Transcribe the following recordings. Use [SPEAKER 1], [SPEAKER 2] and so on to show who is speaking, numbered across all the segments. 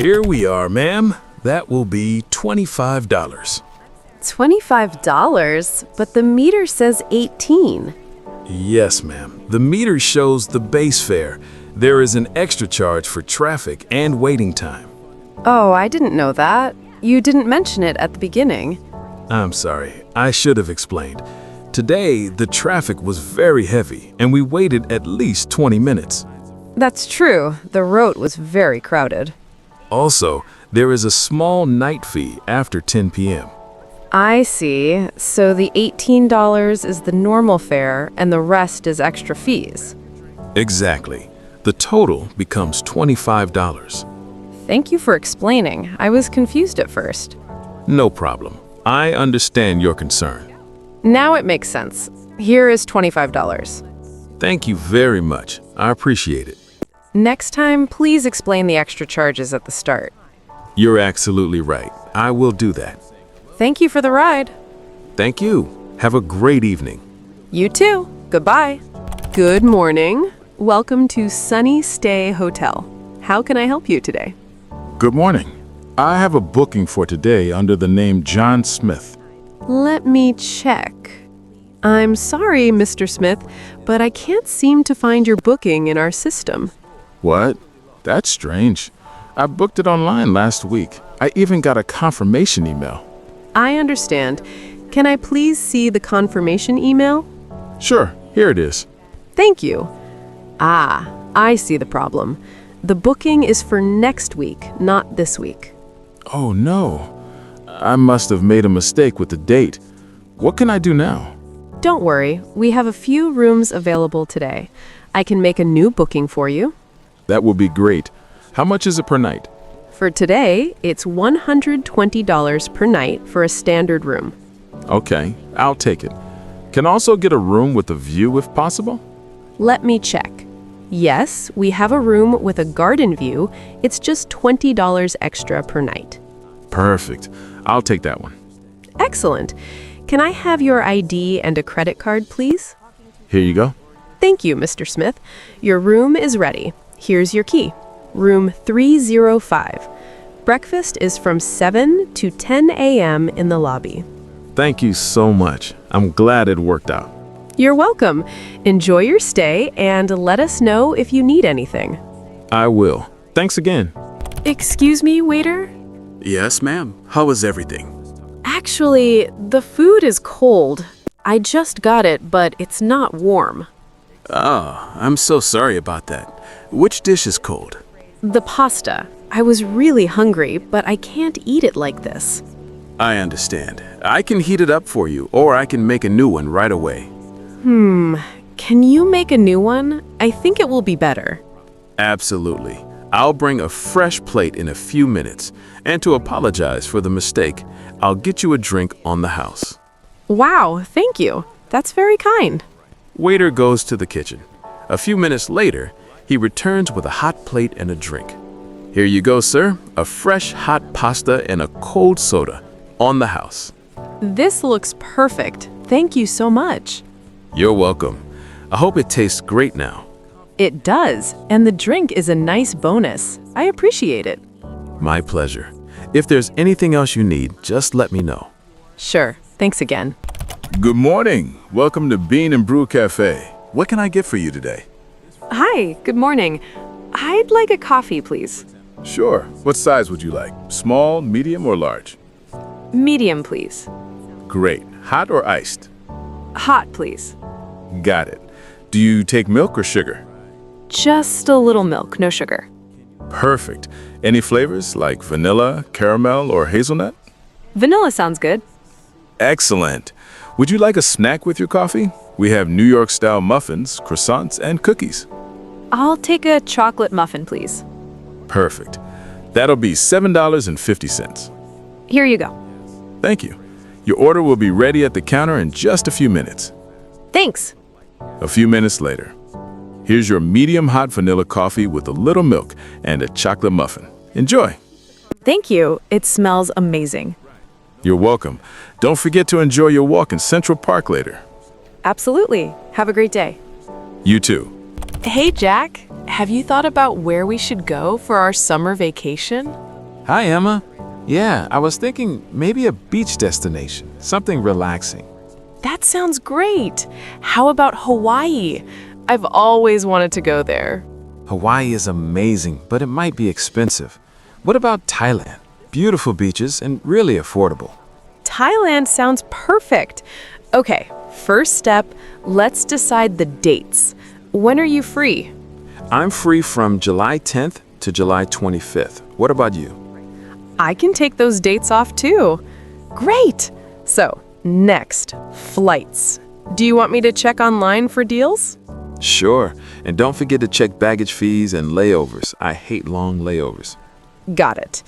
[SPEAKER 1] Here we are, ma'am. That will be $25.
[SPEAKER 2] $25? But the meter says 18.
[SPEAKER 1] Yes, ma'am. The meter shows the base fare. There is an extra charge for traffic and waiting time.
[SPEAKER 2] Oh, I didn't know that. You didn't mention it at the beginning.
[SPEAKER 1] I'm sorry. I should have explained. Today, the traffic was very heavy, and we waited at least 20 minutes.
[SPEAKER 2] That's true. The road was very crowded.
[SPEAKER 1] Also, there is a small night fee after 10 p.m.
[SPEAKER 2] I see. So the $18 is the normal fare, and the rest is extra fees.
[SPEAKER 1] Exactly. The total becomes $25.
[SPEAKER 2] Thank you for explaining. I was confused at first.
[SPEAKER 1] No problem. I understand your concern.
[SPEAKER 2] Now it makes sense. Here is $25.
[SPEAKER 1] Thank you very much. I appreciate it.
[SPEAKER 2] Next time, please explain the extra charges at the start.
[SPEAKER 1] You're absolutely right. I will do that.
[SPEAKER 2] Thank you for the ride.
[SPEAKER 1] Thank you. Have a great evening.
[SPEAKER 2] You too. Goodbye. Good morning. Welcome to Sunny Stay Hotel. How can I help you today?
[SPEAKER 3] Good morning. I have a booking for today under the name John Smith.
[SPEAKER 2] Let me check. I'm sorry, Mr. Smith, but I can't seem to find your booking in our system.
[SPEAKER 3] What? That's strange. I booked it online last week. I even got a confirmation email.
[SPEAKER 2] I understand. Can I please see the confirmation email?
[SPEAKER 3] Sure, here it is.
[SPEAKER 2] Thank you. Ah, I see the problem. The booking is for next week, not this week.
[SPEAKER 3] Oh no. I must have made a mistake with the date. What can I do now?
[SPEAKER 2] Don't worry, we have a few rooms available today. I can make a new booking for you.
[SPEAKER 3] That will be great. How much is it per night?
[SPEAKER 2] For today, it's $120 per night for a standard room.
[SPEAKER 3] Okay, I'll take it. Can also get a room with a view if possible?
[SPEAKER 2] Let me check. Yes, we have a room with a garden view. It's just $20 extra per night.
[SPEAKER 3] Perfect. I'll take that one.
[SPEAKER 2] Excellent. Can I have your ID and a credit card, please?
[SPEAKER 3] Here you go.
[SPEAKER 2] Thank you, Mr. Smith. Your room is ready. Here's your key. Room 305. Breakfast is from 7 to 10 a.m. in the lobby.
[SPEAKER 1] Thank you so much. I'm glad it worked out.
[SPEAKER 2] You're welcome. Enjoy your stay and let us know if you need anything.
[SPEAKER 1] I will. Thanks again.
[SPEAKER 2] Excuse me, waiter?
[SPEAKER 4] Yes, ma'am. How is everything?
[SPEAKER 2] Actually, the food is cold. I just got it, but it's not warm.
[SPEAKER 4] Oh, I'm so sorry about that. Which dish is cold?
[SPEAKER 2] The pasta. I was really hungry, but I can't eat it like this.
[SPEAKER 4] I understand. I can heat it up for you, or I can make a new one right away.
[SPEAKER 2] Can you make a new one? I think it will be better.
[SPEAKER 4] Absolutely. I'll bring a fresh plate in a few minutes. And to apologize for the mistake, I'll get you a drink on the house.
[SPEAKER 2] Wow, thank you. That's very kind.
[SPEAKER 4] Waiter goes to the kitchen. A few minutes later, he returns with a hot plate and a drink. Here you go, sir. A fresh hot pasta and a cold soda on the house.
[SPEAKER 2] This looks perfect. Thank you so much.
[SPEAKER 4] You're welcome. I hope it tastes great now.
[SPEAKER 2] It does, and the drink is a nice bonus. I appreciate it.
[SPEAKER 4] My pleasure. If there's anything else you need, just let me know.
[SPEAKER 2] Sure. Thanks again.
[SPEAKER 3] Good morning. Welcome to Bean and Brew Cafe. What can I get for you today?
[SPEAKER 5] Hi, good morning. I'd like a coffee, please.
[SPEAKER 3] Sure. What size would you like? Small, medium, or large?
[SPEAKER 5] Medium, please.
[SPEAKER 3] Great. Hot or iced?
[SPEAKER 5] Hot, please.
[SPEAKER 3] Got it. Do you take milk or sugar?
[SPEAKER 5] Just a little milk, no sugar.
[SPEAKER 3] Perfect. Any flavors like vanilla, caramel, or hazelnut?
[SPEAKER 5] Vanilla sounds good.
[SPEAKER 3] Excellent. Would you like a snack with your coffee? We have New York-style muffins, croissants, and cookies.
[SPEAKER 5] I'll take a chocolate muffin, please.
[SPEAKER 3] Perfect. That'll be $7.50.
[SPEAKER 5] Here you go.
[SPEAKER 3] Thank you. Your order will be ready at the counter in just a few minutes.
[SPEAKER 5] Thanks.
[SPEAKER 3] A few minutes later. Here's your medium hot vanilla coffee with a little milk and a chocolate muffin. Enjoy.
[SPEAKER 5] Thank you. It smells amazing.
[SPEAKER 3] You're welcome. Don't forget to enjoy your walk in Central Park later.
[SPEAKER 5] Absolutely. Have a great day.
[SPEAKER 3] You too.
[SPEAKER 2] Hey, Jack. Have you thought about where we should go for our summer vacation?
[SPEAKER 4] Hi, Emma. Yeah, I was thinking maybe a beach destination, something relaxing.
[SPEAKER 2] That sounds great. How about Hawaii? I've always wanted to go there.
[SPEAKER 4] Hawaii is amazing, but it might be expensive. What about Thailand? Beautiful beaches and really affordable.
[SPEAKER 2] Thailand sounds perfect. Okay, first step, let's decide the dates. When are you free?
[SPEAKER 4] I'm free from July 10th to July 25th. What about you?
[SPEAKER 2] I can take those dates off too. Great! So, next, flights. Do you want me to check online for deals?
[SPEAKER 4] Sure, and don't forget to check baggage fees and layovers. I hate long layovers.
[SPEAKER 2] Got it.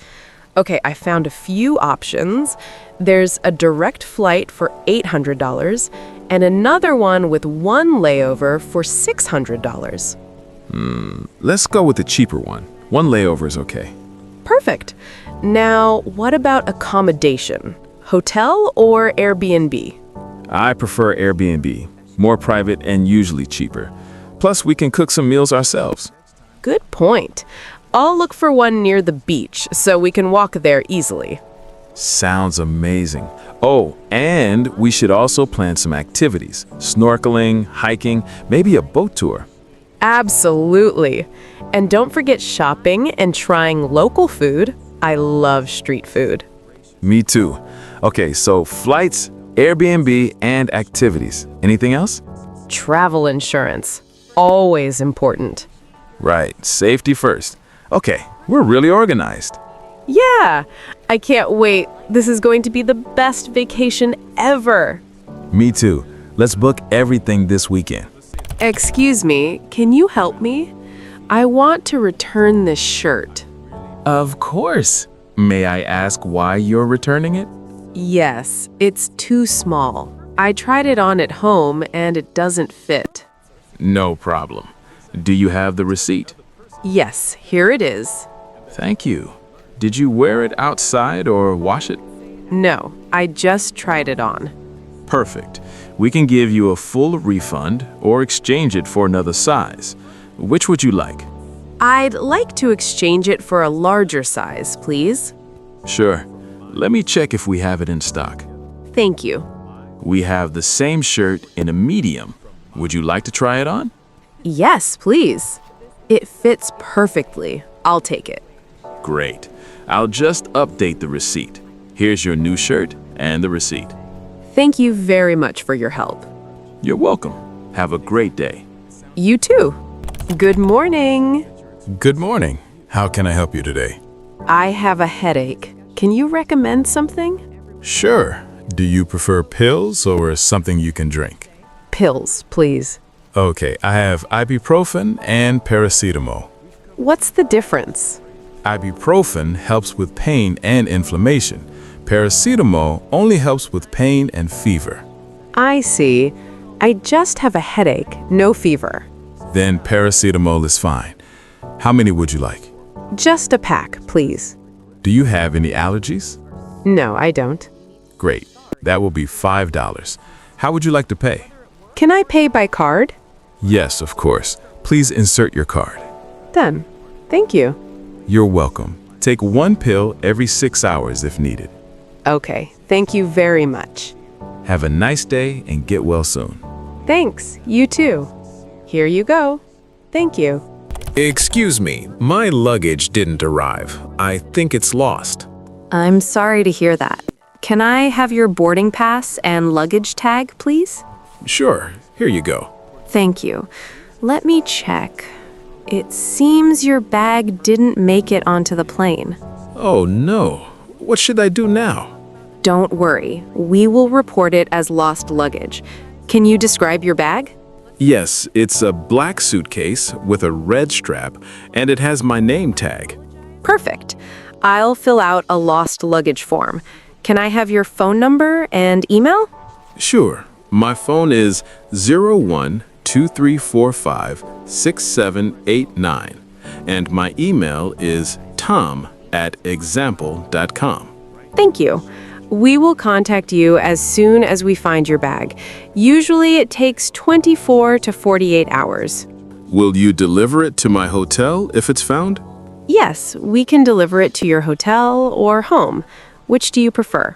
[SPEAKER 2] Okay, I found a few options. There's a direct flight for $800 and another one with one layover for $600.
[SPEAKER 4] Let's go with the cheaper one. One layover is okay.
[SPEAKER 2] Perfect. Now, what about accommodation? Hotel or Airbnb?
[SPEAKER 4] I prefer Airbnb. More private and usually cheaper. Plus, we can cook some meals ourselves.
[SPEAKER 2] Good point. I'll look for one near the beach so we can walk there easily.
[SPEAKER 4] Sounds amazing. Oh, and we should also plan some activities. Snorkeling, hiking, maybe a boat tour.
[SPEAKER 2] Absolutely. And don't forget shopping and trying local food. I love street food.
[SPEAKER 4] Me too. Okay, so flights, Airbnb, and activities. Anything else?
[SPEAKER 2] Travel insurance. Always important.
[SPEAKER 4] Right, safety first. Okay, we're really organized.
[SPEAKER 2] Yeah, I can't wait. This is going to be the best vacation ever.
[SPEAKER 4] Me too. Let's book everything this weekend.
[SPEAKER 2] Excuse me, can you help me? I want to return this shirt.
[SPEAKER 4] Of course. May I ask why you're returning it?
[SPEAKER 2] Yes, it's too small. I tried it on at home and it doesn't fit.
[SPEAKER 4] No problem. Do you have the receipt?
[SPEAKER 2] Yes, here it is.
[SPEAKER 4] Thank you. Did you wear it outside or wash it?
[SPEAKER 2] No, I just tried it on.
[SPEAKER 4] Perfect. We can give you a full refund or exchange it for another size. Which would you like?
[SPEAKER 2] I'd like to exchange it for a larger size, please.
[SPEAKER 4] Sure. Let me check if we have it in stock.
[SPEAKER 2] Thank you.
[SPEAKER 4] We have the same shirt in a medium. Would you like to try it on?
[SPEAKER 2] Yes, please. It fits perfectly. I'll take it.
[SPEAKER 4] Great. I'll just update the receipt. Here's your new shirt and the receipt.
[SPEAKER 2] Thank you very much for your help.
[SPEAKER 4] You're welcome. Have a great day.
[SPEAKER 2] You too. Good morning.
[SPEAKER 3] Good morning. How can I help you today?
[SPEAKER 2] I have a headache. Can you recommend something?
[SPEAKER 3] Sure. Do you prefer pills or something you can drink?
[SPEAKER 2] Pills, please.
[SPEAKER 3] Okay, I have ibuprofen and paracetamol.
[SPEAKER 2] What's the difference?
[SPEAKER 3] Ibuprofen helps with pain and inflammation. Paracetamol only helps with pain and fever.
[SPEAKER 2] I see. I just have a headache, no fever.
[SPEAKER 3] Then paracetamol is fine. How many would you like?
[SPEAKER 2] Just a pack, please.
[SPEAKER 3] Do you have any allergies?
[SPEAKER 2] No, I don't.
[SPEAKER 3] Great. That will be $5. How would you like to pay?
[SPEAKER 2] Can I pay by card?
[SPEAKER 3] Yes, of course. Please insert your card.
[SPEAKER 2] Done. Thank you.
[SPEAKER 3] You're welcome. Take one pill every 6 hours if needed.
[SPEAKER 2] Okay, thank you very much.
[SPEAKER 3] Have a nice day and get well soon.
[SPEAKER 2] Thanks, you too. Here you go. Thank you.
[SPEAKER 6] Excuse me, my luggage didn't arrive. I think it's lost.
[SPEAKER 5] I'm sorry to hear that. Can I have your boarding pass and luggage tag, please?
[SPEAKER 6] Sure, here you go.
[SPEAKER 5] Thank you. Let me check. It seems your bag didn't make it onto the plane.
[SPEAKER 6] Oh no, what should I do now?
[SPEAKER 5] Don't worry, we will report it as lost luggage. Can you describe your bag?
[SPEAKER 6] Yes, it's a black suitcase with a red strap, and it has my name tag.
[SPEAKER 5] Perfect. I'll fill out a lost luggage form. Can I have your phone number and email?
[SPEAKER 6] Sure, my phone is 0123456789, and my email is tom@example.com.
[SPEAKER 2] Thank you. We will contact you as soon as we find your bag. Usually it takes 24 to 48 hours.
[SPEAKER 6] Will you deliver it to my hotel if it's found?
[SPEAKER 2] Yes, we can deliver it to your hotel or home. Which do you prefer?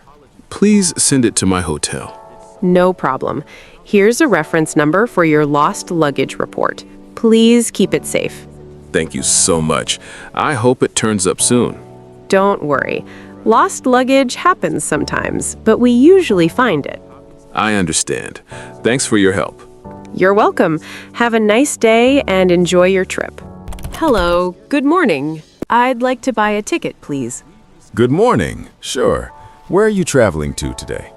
[SPEAKER 6] Please send it to my hotel.
[SPEAKER 2] No problem. Here's a reference number for your lost luggage report. Please keep it safe.
[SPEAKER 6] Thank you so much. I hope it turns up soon.
[SPEAKER 2] Don't worry. Lost luggage happens sometimes, but we usually find it.
[SPEAKER 6] I understand. Thanks for your help.
[SPEAKER 2] You're welcome. Have a nice day and enjoy your trip. Hello, good morning. I'd like to buy a ticket, please.
[SPEAKER 3] Good morning. Sure. Where are you traveling to today?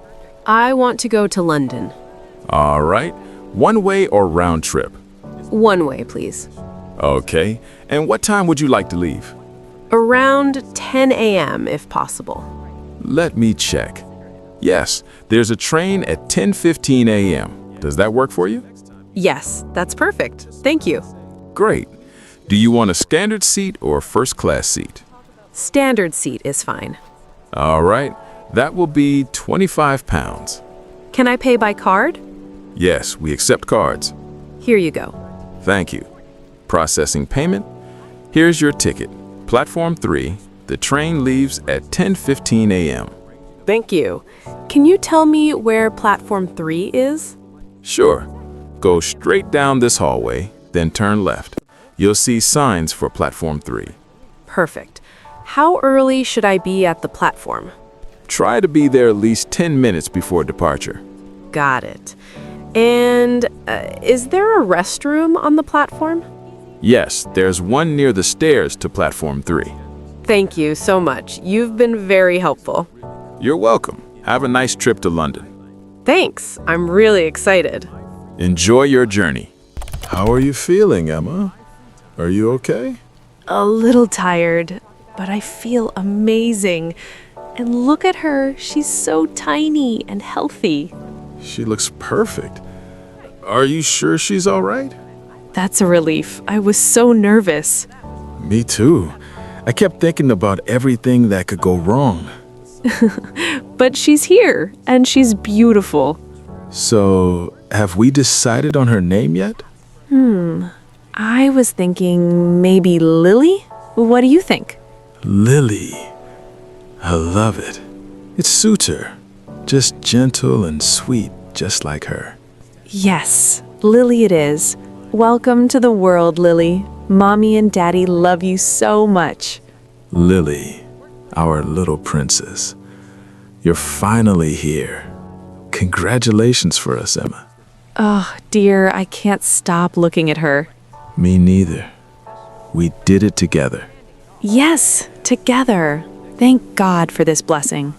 [SPEAKER 2] I want to go to London.
[SPEAKER 3] All right. One way or round trip?
[SPEAKER 2] One way, please.
[SPEAKER 3] Okay. And what time would you like to leave?
[SPEAKER 2] Around 10 a.m. if possible.
[SPEAKER 3] Let me check. Yes, there's a train at 10:15 a.m. Does that work for you?
[SPEAKER 2] Yes, that's perfect. Thank you.
[SPEAKER 3] Great. Do you want a standard seat or first class seat?
[SPEAKER 2] Standard seat is fine.
[SPEAKER 3] All right. That will be £25.
[SPEAKER 2] Can I pay by card?
[SPEAKER 3] Yes, we accept cards.
[SPEAKER 2] Here you go.
[SPEAKER 3] Thank you. Processing payment. Here's your ticket. Platform 3. The train leaves at 10:15 a.m.
[SPEAKER 2] Thank you. Can you tell me where platform 3 is?
[SPEAKER 3] Sure. Go straight down this hallway, then turn left. You'll see signs for platform 3.
[SPEAKER 2] Perfect. How early should I be at the platform?
[SPEAKER 3] Try to be there at least 10 minutes before departure.
[SPEAKER 2] Got it. And is there a restroom on the platform?
[SPEAKER 3] Yes, there's one near the stairs to platform 3.
[SPEAKER 2] Thank you so much. You've been very helpful.
[SPEAKER 3] You're welcome. Have a nice trip to London.
[SPEAKER 2] Thanks. I'm really excited.
[SPEAKER 3] Enjoy your journey.
[SPEAKER 1] How are you feeling, Emma? Are you okay?
[SPEAKER 5] A little tired, but I feel amazing. And look at her, she's so tiny and healthy.
[SPEAKER 1] She looks perfect. Are you sure she's all right?
[SPEAKER 5] That's a relief. I was so nervous.
[SPEAKER 1] Me too. I kept thinking about everything that could go wrong.
[SPEAKER 5] But she's here, and she's beautiful.
[SPEAKER 1] So, have we decided on her name yet?
[SPEAKER 5] I was thinking maybe Lily? What do you think?
[SPEAKER 1] Lily. I love it. It suits her. Just gentle and sweet, just like her.
[SPEAKER 5] Yes, Lily it is. Welcome to the world, Lily. Mommy and Daddy love you so much.
[SPEAKER 1] Lily, our little princess. You're finally here. Congratulations for us, Emma.
[SPEAKER 5] Oh, dear, I can't stop looking at her.
[SPEAKER 1] Me neither. We did it together.
[SPEAKER 5] Yes, together. Thank God for this blessing.